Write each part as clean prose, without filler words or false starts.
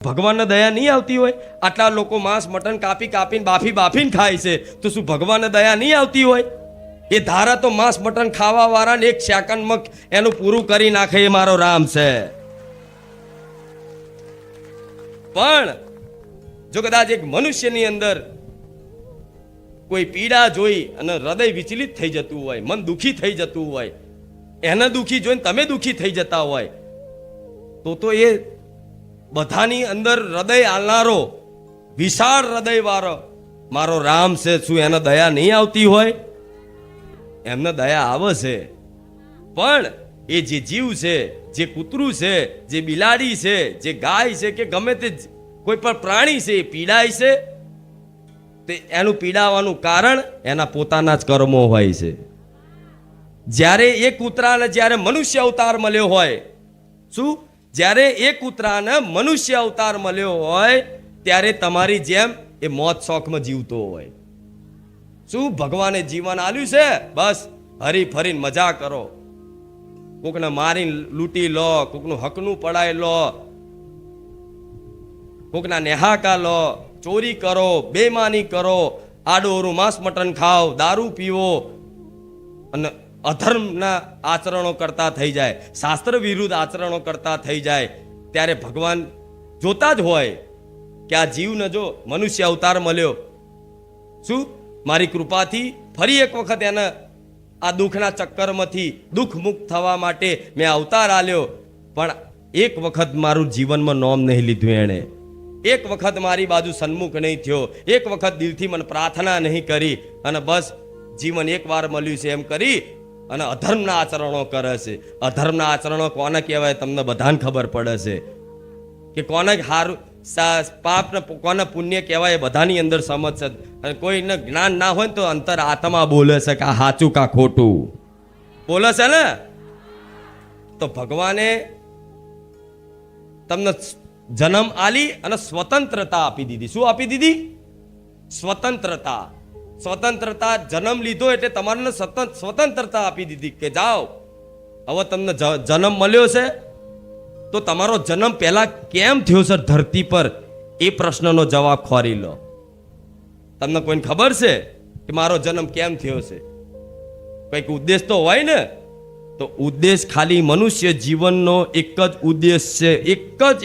ભગવાનને દયા નહીં આવતી હોય? આટલા લોકો માંસ મટન કાપી કાપીને બાફીને ખાય છે, તો શું ભગવાનને દયા નહીં આવતી હોય? એ ધારા તો માંસ મટન ખાવા વાળાને એક સેકન્ડમાં એનું પૂરું કરી નાખે, એ મારો રામ છે. પણ જો કદાચ એક મનુષ્યની અંદર કોઈ પીડા જોઈ અને હૃદય વિચલિત થઈ જતું હોય, મન દુખી થઈ જતું હોય, એને દુખી જોઈને તમે દુખી થઈ જતા હોય, તો એ બધાની અંદર હૃદય આલનારો વિશાળ હૃદય વાળો મારો રામ છે. શું એને દયા નહીં આવતી હોય? એમને દયા આવે છે. પણ એ જે જીવ છે, જે કૂતરું છે, જે બિલાડી છે, જે ગાય છે કે ગમે તે કોઈ પણ પ્રાણી છે, એ પીડાય છે, તે એનું પીડાવાનું કારણ એના પોતાના જ કર્મો હોય છે. જ્યારે એ કૂતરાને જ્યારે મનુષ્ય અવતાર મળ્યો હોય, શું જ્યારે એ કૂતરાને મનુષ્ય અવતાર મળ્યો હોય ત્યારે તમારી જેમ એ મોત શોખમાં જીવતો હોય. શું ભગવાને જીવન આલ્યું છે? બસ હરી ફરીને મજા કરો, કોકને મારીને લૂંટી લો, કોકનું હકનું પડાય લો, કોકના નેહાકા લો, ચોરી કરો, બેમાની કરો, આડોરું માંસ મટન ખાઓ, દારૂ પીવો અને અધર્મના આચરણો કરતા થઈ જાય, શાસ્ત્ર વિરુદ્ધ આચરણો કરતા થઈ જાય, ત્યારે ભગવાન જોતા જ હોય કે આ જીવને જો મનુષ્ય અવતાર મળ્યો, શું મારી કૃપાથી ફરી એક વખત એને આ દુઃખના ચક્કરમાંથી દુઃખ મુક્ત થવા માટે મેં અવતાર આલ્યો. પણ એક વખત મારું જીવનમાં નોમ નહીં લીધું એણે, એક વખત મારી બાજુ સન્મુખ નહીં થયો, એક વખત દિલથી મને પ્રાર્થના નહીં કરી, અને બસ જીવન એક વાર મળ્યું છે એમ કરી અને અધર્મના આચરણો કરે છે. અધર્મના આચરણો કોને કહેવાય? તમને બધાને ખબર પડે છે કે કોને હારું પાપ ને કોને પુણ્ય કહેવાય, એ બધાની અંદર સમજ છે. અને કોઈને જ્ઞાન ના હોય ને તો અંતર આત્મા બોલે છે કે આ સાચું કા ખોટું બોલે છે ને. તો ભગવાને તમને જન્મ આલી અને સ્વતંત્રતા આપી દીધી. શું આપી દીધી? સ્વતંત્રતા. સ્વતંત્રતા, જન્મ લીધો એટલે તમારે સ્વતંત્રતા આપી દીધી કે જાઓ, હવે તમને જન્મ મળ્યો છે તો તમારો જન્મ પહેલા કેમ થયો છે ધરતી પર, એ પ્રશ્નનો જવાબ ખોરી લો. તમને કોઈને ખબર છે કે મારો જન્મ કેમ થયો છે? કંઈક ઉદ્દેશ તો હોય ને. તો ઉદ્દેશ ખાલી મનુષ્ય જીવનનો એક જ ઉદ્દેશ છે,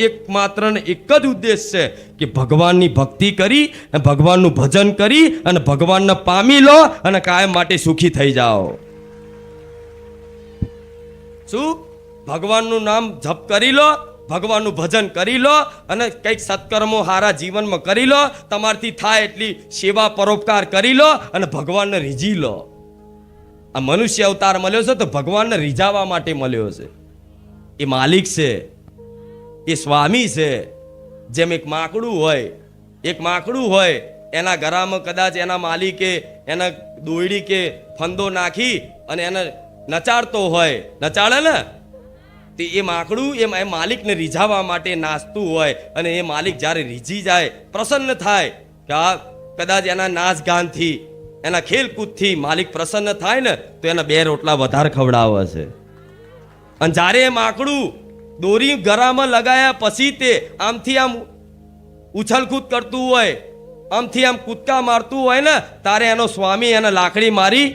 એકમાત્ર ને એક જ ઉદ્દેશ છે કે ભગવાનની ભક્તિ કરી, ભગવાનનું ભજન કરી અને ભગવાનને પામી લો અને કાયમ માટે સુખી થઈ જાઓ. શું? ભગવાનનું નામ જપ કરી લો, ભગવાનનું ભજન કરી લો અને કંઈક સત્કર્મો હારા જીવનમાં કરી લો, તમારથી થાય એટલી સેવા પરોપકાર કરી લો અને ભગવાનને રીઝી લો. આ મનુષ્ય અવતાર મળ્યો છે તો ભગવાનને રીઝાવા માટે મળ્યો છે. એ માલિક છે, એ સ્વામી છે. જેમ એક માકડું હોય, એના ગળામાં કદાચ એના માલિકે એના દોયડી કે ફંદો નાખી અને એને નચાડતો હોય, નચાડે ને, તો એ માકડું એ માલિકને રીઝાવા માટે નાચતું હોય, અને એ માલિક જ્યારે રીઝી જાય, પ્રસન્ન થાય કે આ કદાચ એના નાચ ગાનથી, એના ખેલકૂદથી માલિક પ્રસન્ન થાય ને, તો એના 2 રોટલા વધારે ખવડાવે છે. અને જ્યારે એ માકડું દોરી ગળામાં લગાયા પછી તે આમથી આમ ઉછલકૂદ કરતું હોય, આમથી આમ કૂદકા મારતું હોય ને, તારે એનો સ્વામી એને લાકડી મારી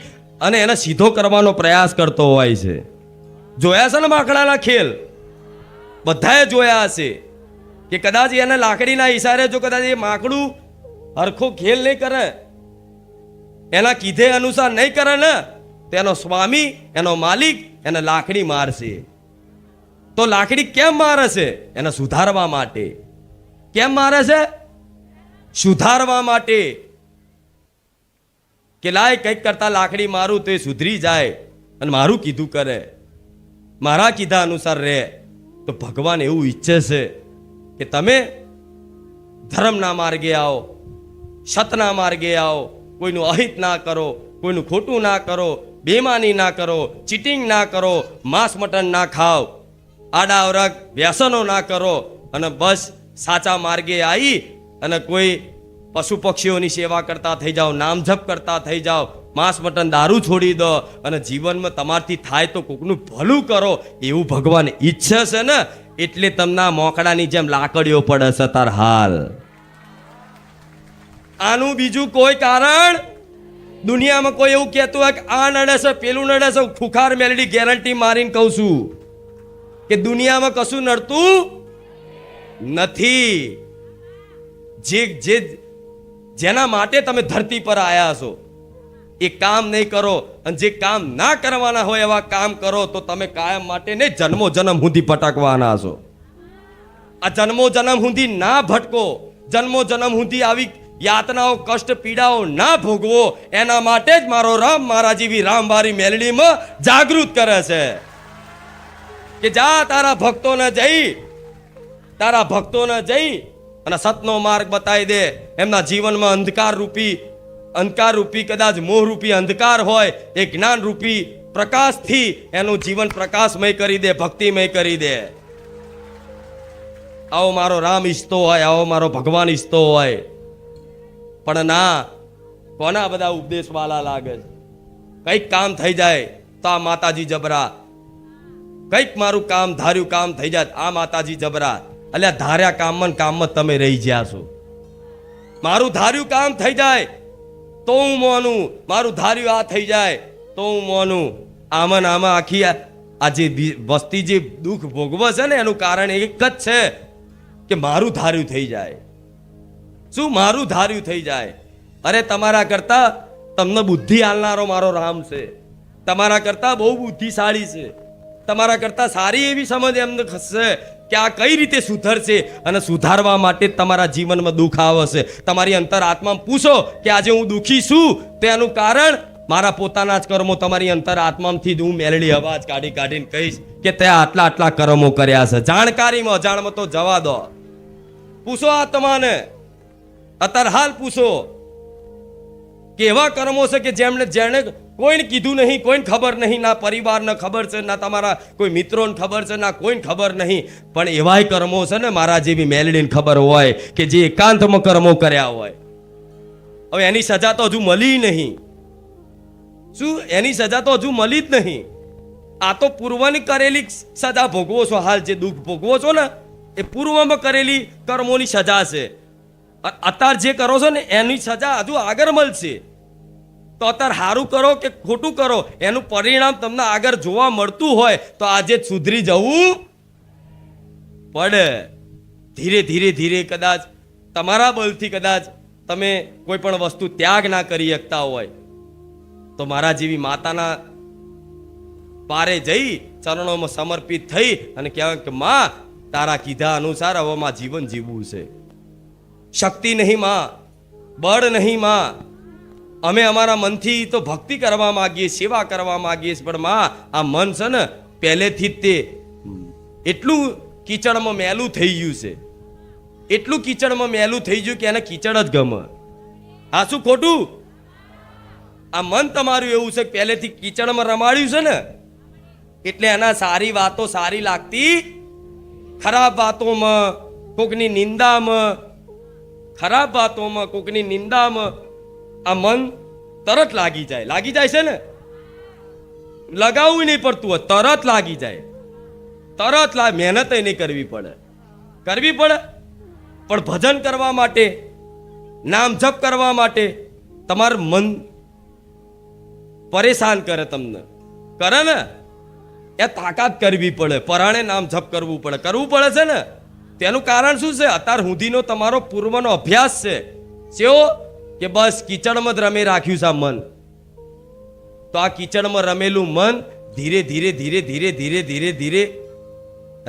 અને એને સીધો કરવાનો પ્રયાસ કરતો હોય છે. જોયા છે ને માકડાના ખેલ? બધાએ જોયા હશે કે કદાચ એને લાકડીના ઈશારે જો કદાચ એ માકડું હરખો ખેલ નહીં કરે, એના કીધે અનુસાર નહીં કરે ને, તો એનો સ્વામી, એનો માલિક એને લાકડી મારશે. તો લાકડી કેમ મારે છે? એને સુધારવા માટે. કેમ મારે છે? સુધારવા માટે. કે લાય કંઈક કરતા લાકડી મારું તો એ સુધરી જાય અને મારું કીધું કરે, મારા કીધા અનુસાર રહે. તો ભગવાન એવું ઈચ્છે છે કે તમે ધર્મના માર્ગે આવો, સતના માર્ગે આવો, કોઈનું અહિત ના કરો, કોઈનું ખોટું ના કરો, બેમાની ના કરો, ચીટિંગ ના કરો, માંસ મટન ના ખાઓ, આડાઅવળા વ્યસનો ના કરો, અને બસ સાચા માર્ગે આવી અને કોઈ પશુ પક્ષીઓની સેવા કરતા થઈ જાઓ, નામ જપ કરતા થઈ જાઓ, માંસ મટન દારૂ છોડી દો અને જીવનમાં તમારથી થાય તો કોકનું ભલું કરો, એવું ભગવાન ઈચ્છે છે ને. એટલે તમને મોકડાની જેમ લાકડીઓ પડે છે તાર હાલ. આનું બીજું કોઈ કારણ દુનિયામાં કોઈ એવું કહેતું હોય કે આ નડે છે પેલું નડે છે, ખુખાર મેલડી ગેરંટી મારીને કહું છું કે દુનિયામાં કશું નડતું નથી. જેના માટે તમે ધરતી પર આયા છો એ કામ નહીં કરો, અને જે કામ ના કરવાના હોય એવા કામ કરો તો તમે કાયમ માટે નહીં જન્મો જન્મ સુધી ભટકવાના છો. આ જન્મો જન્મ સુધી ના ભટકો, જન્મો જન્મ સુધી આવી યાતનાઓ કષ્ટ પીડાઓ ના ભોગવો, એના માટે જ મારો રામ મારા જેવી રામવારી મેલડીમાં જાગૃત કરે છે કે જા તારા ભક્તોને જઈ અને સતનો માર્ગ બતાવી દે. એમના જીવનમાં અંધકાર રૂપી કદાચ મોહ રૂપી અંધકાર હોય એ જ્ઞાન રૂપી પ્રકાશથી એનું જીવન પ્રકાશમય કરી દે, ભક્તિમય કરી દે. આવો મારો રામ ઈચ્છતો હોય, આવો મારો ભગવાન ઈચ્છતો હોય, પણ ના, કોના બધા ઉપદેશ વાલા લાગે છે. કઈક કામ થઈ જાય તો આ માતાજી જબરા, કઈક મારું કામ ધાર્યું કામ થઈ જાય આ માતાજી જબરા. અલ્યા ધાર્યા કામમાં તમે રહી ગયા છો. મારું ધાર્યું કામ થઈ જાય તો હું મોનું, મારું ધાર્યું આ થઈ જાય તો હું મોનું. આમાં આખી આ જે વસ્તી જે દુઃખ ભોગવે છે ને એનું કારણ એક જ છે કે મારું ધાર્યું થઈ જાય. શું મારું ધાર્યું થઈ જાય? અરે તમારા કરતા તમને બુદ્ધિ આલનારો મારો રામ છે, તમારા કરતા બહુ બુદ્ધિશાળી છે, તમારા કરતા સારી એવી સમજ એમને ખસશે કે આ કઈ રીતે સુધરશે, અને સુધારવા માટે તમારા જીવનમાં દુઃખ આવશે. તમારી અંતર આત્મામાં પૂછો કે આજે હું દુઃખી છું તો એનું કારણ મારા પોતાના જ કર્મો. તમારી અંતર આત્મામાંથી જ હું મેલડી અવાજ કાઢીને કહીશ કે તે આટલા કર્મો કર્યા છે. જાણકારીમાં અજાણમાં તો જવા દો. પૂછો આત્માને, અત્યારે હાલ પૂછો કે એવા કર્મો છે કે જેણે કોઈને કીધું નહીં, કોઈને ખબર નહીં, ના પરિવારને ખબર છે, ના તમારા કોઈ મિત્રોને ખબર છે, ના કોઈને ખબર નહીં, પણ એવાય કર્મો છે ને મારા જેવી મેલડીને ખબર હોય કે જે એકાંતમાં કર્મો કર્યા હોય. હવે એની સજા તો હજુ મળી નહીં. શું એની સજા તો હજુ મળી જ નહીં? આ તો પૂર્વની કરેલી સજા ભોગવો છો. હાલ જે દુઃખ ભોગવો છો ને એ પૂર્વમાં કરેલી કર્મોની સજા છે. અત્યારે જે કરો છો ને એની સજા હજુ આગળ મળશે. તો અત્યારે સારું કરો કે ખોટું કરો એનું પરિણામ તમને આગળ જોવા મળતું હોય તો આજે સુધરી જવું પડે. ધીરે કદાચ તમારા બળથી કદાચ તમે કોઈ પણ વસ્તુ ત્યાગ ના કરી શકતા હોય તો મારા જેવી માતાના પારે જઈ ચરણોમાં સમર્પિત થઈ અને કહેવાય કે માં તારા કીધા અનુસાર હવે માં જીવન જીવવું છે. શક્તિ નહીં માં, બળ નહીં માં, અમે અમારા મનથી તો ભક્તિ કરવા માંગીએ, સેવા કરવા માંગીએ, પણ માં આ મન છે ને પહેલેથી જ તે એટલું કીચડમાં મેલું થઈ ગયું છે, એટલું કીચડમાં મેલું થઈ ગયું કે એને કીચડ જ ગમે. હા શું ખોટું? આ મન તમારું એવું છે કે પહેલેથી કીચડમાં રમાડ્યું છે ને એટલે એના સારી વાતો સારી લાગતી, ખરાબ વાતોમાં કોકની નિંદામાં, ખરાબ વાતોમાં કોકની નિંદામાં આ મન તરત લાગી જાય છે ને. લગાવવું નહીં પડતું હોય, તરત લાગી જાય, મહેનત નહીં કરવી પડે. પણ ભજન કરવા માટે, નામ જપ કરવા માટે તમારું મન પરેશાન કરે, તમને કરે ને એ તાકાત કરવી પડે, પરાણે નામ જપ કરવું પડે છે ને. તેનું કારણ શું છે? અત્યાર સુધીનો તમારો પૂર્વનો અભ્યાસ છે કેવો કે બસ કીચડમાં જ રમે રાખ્યું છે આ મન. તો આ કીચડમાં રમેલું મન ધીરે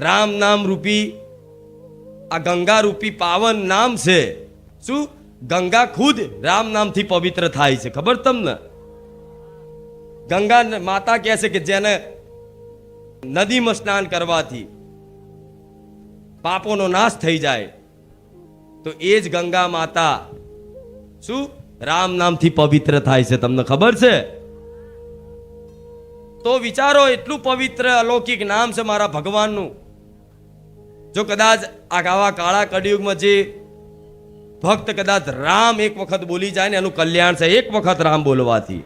રામ નામ રૂપી આ ગંગા રૂપી પાવન નામ છે. શું? ગંગા ખુદ રામ નામથી પવિત્ર થાય છે, ખબર તમને? ગંગા માતા કહે છે કે જેને નદીમાં સ્નાન કરવાથી પાપોનો નાશ થઈ જાય તો એ જ ગંગા માતા શું રામ નામથી પવિત્ર થાય છે. તમને ખબર છે? તો વિચારો, એટલું પવિત્ર અલૌકિક નામ છે મારા ભગવાનનું. જો કદાચ આવા કાળા કળિયુગમાં જે ભક્ત કદાચ રામ એક વખત બોલી જાય ને એનું કલ્યાણ છે, એક વખત રામ બોલવાથી.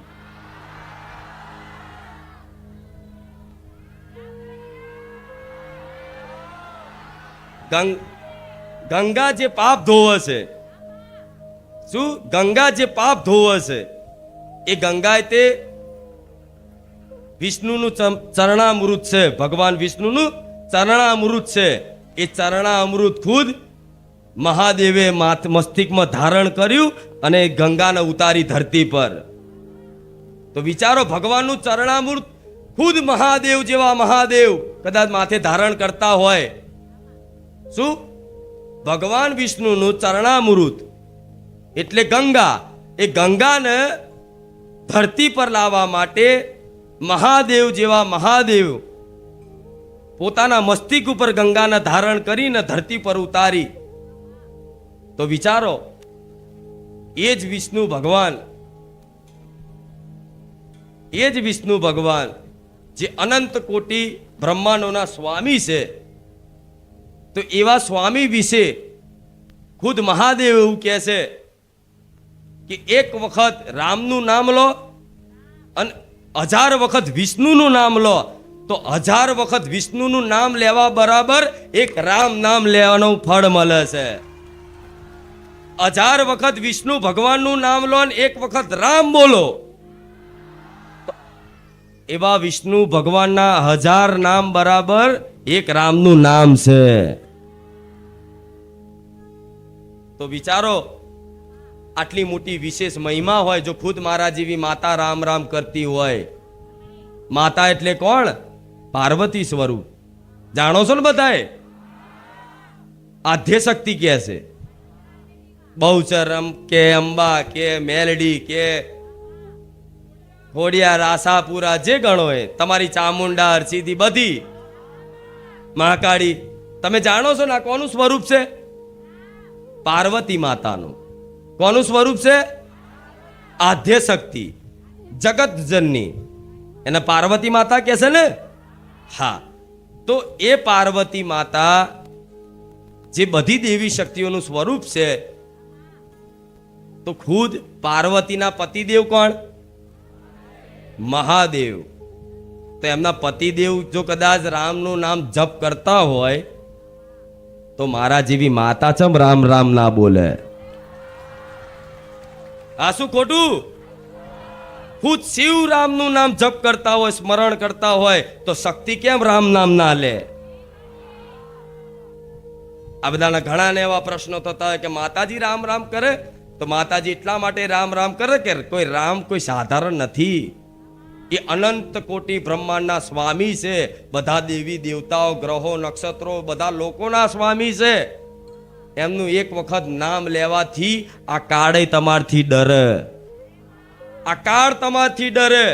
ગંગા જે પાપ ધોવે છે, શું ગંગા જે પાપ ધોવે છે એ ગંગા તે વિષ્ણુનું ચરણામૃત છે. ભગવાન વિષ્ણુનું ચરણામૃત છે. એ ચરણામૃત ખુદ મહાદેવે મસ્તિષ્કમાં ધારણ કર્યું અને ગંગાને ઉતારી ધરતી પર. તો વિચારો, ભગવાનનું ચરણામૃત ખુદ મહાદેવ જેવા મહાદેવ કદાચ માથે ધારણ કરતા હોય. શું? ભગવાન વિષ્ણુનું ચરણામૃત એટલે ગંગા. એ ગંગાને ધરતી પર લાવવા માટે મહાદેવ જેવા મહાદેવ પોતાના મસ્તિષ્ક ઉપર ગંગાને ધારણ કરીને ધરતી પર ઉતારી. તો વિચારો, એ જ વિષ્ણુ ભગવાન, એ જ વિષ્ણુ ભગવાન જે અનંત કોટી બ્રહ્માંડોના સ્વામી છે. તો એવા સ્વામી વિશે ખુદ મહાદેવ એવું કહે છે કે એક વખત રામનું નામ લો અને 1000 વખત વિષ્ણુનું નામ લો તો 1000 વખત વિષ્ણુનું નામ લેવા બરાબર એક રામ નામ લેવાનું ફળ મળે છે. 1000 વખત વિષ્ણુ ભગવાનનું નામ લો અને એક વખત રામ બોલો, એવા વિષ્ણુ ભગવાનના 1000 નામ બરાબર એક રામનું નામ છે. તો વિચારો, આટલી મોટી વિશેષ મહિમા હોય, જો ખુદ મારા જેવી માતા રામ રામ કરતી હોય. માતા એટલે કોણ? પાર્વતી સ્વરૂપ. જાણો છો ને બધાએ? આદ્ય શક્તિ કે છે, બહુચર કે અંબા કે મેલડી કે ખોડિયાર, આશાપુરા, જે ગણો એ તમારી ચામુંડા, હરસિદ્ધિ, બધી મહાકાળી. તમે જાણો છો ને આ કોનું સ્વરૂપ છે? પાર્વતી માતાનું. કોનું સ્વરૂપ છે? આદ્ય શક્તિ, જગત જનની. એને પાર્વતી માતા કહે છે ને? હા. તો એ પાર્વતી માતા જે બધી દેવી શક્તિઓનું સ્વરૂપ છે, તો ખુદ પાર્વતીના પતિદેવ કોણ? મહાદેવ. તો એમના પતિદેવ જો કદાચ રામનું નામ જપ કરતા હોય તો મારા જેવી માતા ચમ રામ રામ ના બોલે? આ શું ખોટું? ખુદ શિવ રામનું નામ જપ કરતા હોય, સ્મરણ કરતા હોય, તો શક્તિ કેમ રામ નામ ના લે? આ બધાના ઘણા ને એવા પ્રશ્નો થતા હોય કે માતાજી રામ રામ કરે. તો માતાજી એટલા માટે રામ રામ કરે કે કોઈ રામ કોઈ સાધારણ નથી. એ અનંત કોટી બ્રહ્માંડના સ્વામી છે. બધા દેવી દેવતાઓ, ગ્રહો, નક્ષત્રો, બધા લોકોના સ્વામી છે. એમનું એક વખત નામ લેવાથી આ કાળ તમારથી ડરે. આ કાળ તમારથી ડરે.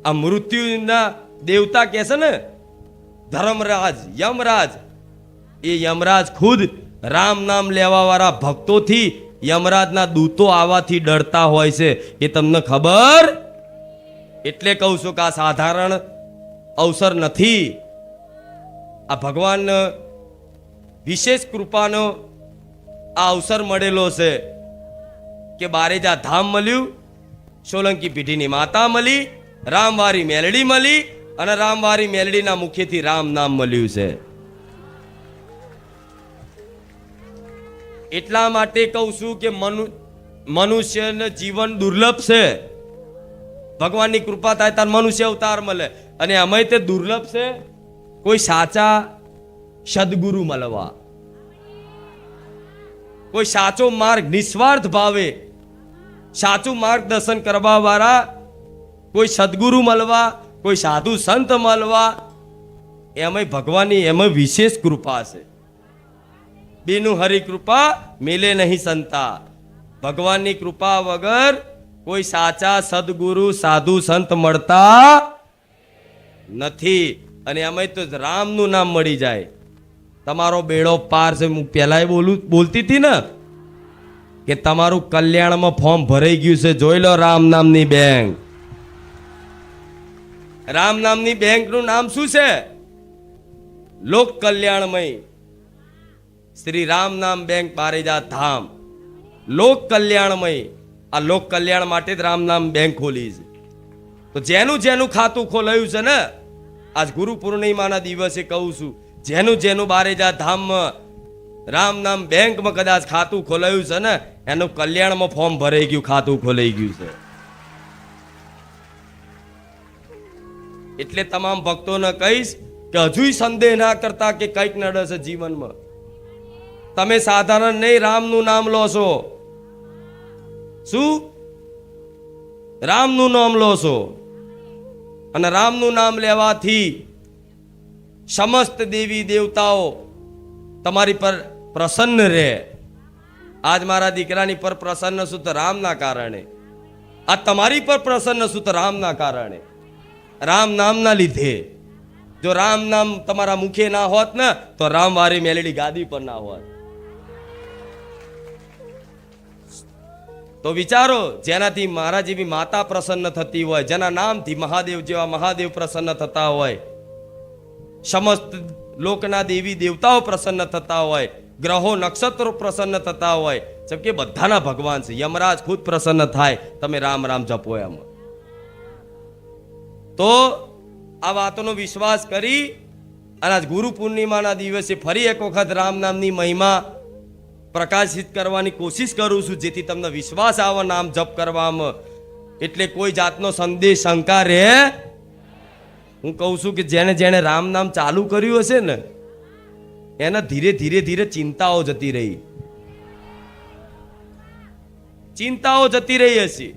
આ મૃત્યુના દેવતા કહે છે ને, ધર્મરાજ, યમરાજ. એ યમરાજ ખુદ રામ નામ લેવા વાળા ભક્તોથી યમરાજના દૂતો આવવાથી ડરતા હોય છે. એ તમને ખબર? એટલે કહું છું કે આ સાધારણ અવસર નથી. આ ભગવાન વિશેષ કૃપાનો આ અવસર મળેલો છે કે બારેજા ધામ મળ્યું, સોલંકી પેઢીની માતા મળી, રામવારી મેલડી મળી અને રામવારી મેલડીના મુખેથી રામ નામ મળ્યું છે. એટલા માટે કહું છું કે મનુષ્યને જીવન દુર્લભ છે. ભગવાનની કૃપા થાય તાર મનુષ્ય અવતાર મળે, અને અમે તે દુર્લભ છે કોઈ સાચા સદગુરુ મળવા, કોઈ સાચો માર્ગ નિસ્વાર્થ ભાવે સાચું માર્ગદર્શન કરવા વાળા કોઈ સદગુરુ મળવા, કોઈ સાધુ સંત મળવા. એમાં ભગવાનની એમાં વિશેષ કૃપા છે. બેનું હરિ કૃપા મેલે નહીં સંતા. ભગવાનની કૃપા વગર કોઈ સાચા સદગુરુ સાધુ સંત મળતા નથી. અને એમાં તો રામનું નામ મળી જાય, તમારો બેડો પાર છે. હું પહેલા બોલતી હતી ને કે તમારું કલ્યાણમાં ફોર્મ ભરાઈ ગયું છે. જોઈ લો રામ નામની બેંક. રામ નામની બેંકનું નામ શું છે? લોક કલ્યાણમય શ્રી રામ નામ બેંક બારેજા ધામ. લોક કલ્યાણમય. આ લોક કલ્યાણ માટે જ રામ નામ બેંક ખોલી છે. તો જેનું જેનું ખાતું ખોલાયું છે ને, આજ ગુરુ પૂર્ણિમાના દિવસે કહું છું, જેનું જેનું બારેજા ધામમાં રામ નામ બેંકમાં કદાચ ખાતું ખોલાયું છે ને, એનું કલ્યાણમાં ફોર્મ ભરાઈ ગયું, ખાતું ખોલાઈ ગયું છે. એટલે તમામ ભક્તોને કહીશ કે હજુય સંદેહ ના કરતા કે કંઈક નડે છે જીવનમાં. તમે સાધારણ નહીં રામનું નામ લો છો. શું? રામનું નામ લો છો. અને રામનું નામ લેવાથી સમસ્ત દેવી દેવતાઓ તમારી પર પ્રસન્ન રહે. આજ મારા દીકરાની પર પ્રસન્ન છું તો રામના કારણે. આ તમારી પર પ્રસન્ન છું તો રામના કારણે, રામ નામના લીધે. જો રામ નામ તમારા મુખે ના હોત ને તો રામવારી મેલેડી ગાદી પર ના હોત. તો વિચારો, જેનાથી મારા જેવી માતા પ્રસન્ન થતી હોય, જેના નામથી મહાદેવ જેવા મહાદેવ પ્રસન્ન થતા હોય, સમસ્ત લોકના દેવી દેવતાઓ પ્રસન્ન થતા હોય, ગ્રહો નક્ષત્રો પ્રસન્ન થતા હોય, કે બધાના ભગવાન છે. યમરાજ ખુદ પ્રસન્ન થાય તમે રામ રામ જપો એમ. તો આ વાતોનો વિશ્વાસ કરી અને આજ ગુરુ પૂર્ણિમાના દિવસે ફરી એક વખત રામ નામની મહિમા પ્રકાશિત કરવાની કોશિશ કરું છું, જેથી તમને વિશ્વાસ આવે નામ જપ કરવામાં. એટલે કોઈ જાતનો સંદેહ શંકા રહે. હું કહું છું કે જેને જેને રામ નામ ચાલુ કર્યું હશે ને, એને ધીરે ધીરે ધીરે ચિંતાઓ જતી રહી, ચિંતાઓ જતી રહી હશે,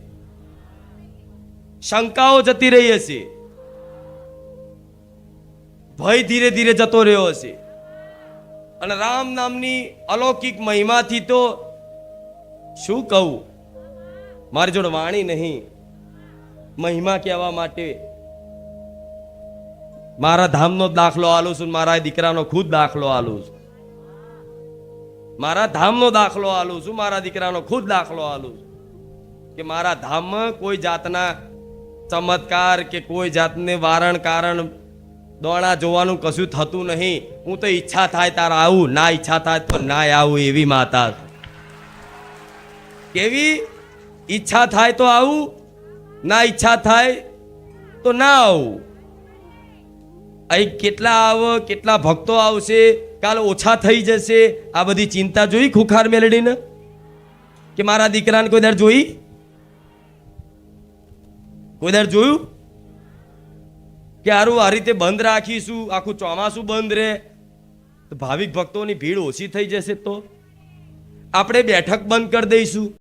શંકાઓ જતી રહી હશે, ભય ધીરે ધીરે જતો રહ્યો હશે. અને રામ નામની અલૌકિક મહિમાથી તો શું કહું, મારી જોડે વાણી નહીં મહિમા કહેવા માટે. મારા ધામનો દાખલો આલું છું, મારા દીકરાનો ખુદ દાખલો આલું છું. મારા ધામનો દાખલો આલું છું, મારા દીકરાનો ખુદ દાખલો આલું છું કે મારા ધામમાં કોઈ જાતના ચમત્કાર કે કોઈ જાતને વારણ કારણ દોણા જોવાનું કશું થતું નહીં. હું તો ઈચ્છા થાય તાર આવું, ના ઈચ્છા થાય તો ના આવું એવી માતા. કેવી? ઈચ્છા થાય તો આવું, ના ઈચ્છા થાય તો ના આવું. અહીં કેટલા આવો, કેટલા ભક્તો આવશે, કાલ ઓછા થઈ જશે, આ બધી ચિંતા જોઈ ખુખાર મેલડીને? કે મારા દીકરાને કોઈ દર જોઈ? કોઈ દર જોયું કે હારું આ રીતે બંધ રાખીશું, આખું ચોમાસું બંધ રહે તો ભાવિક ભક્તોની ભીડ ઓછી થઈ જશે, તો આપણે બેઠક બંધ કરી દઈશું.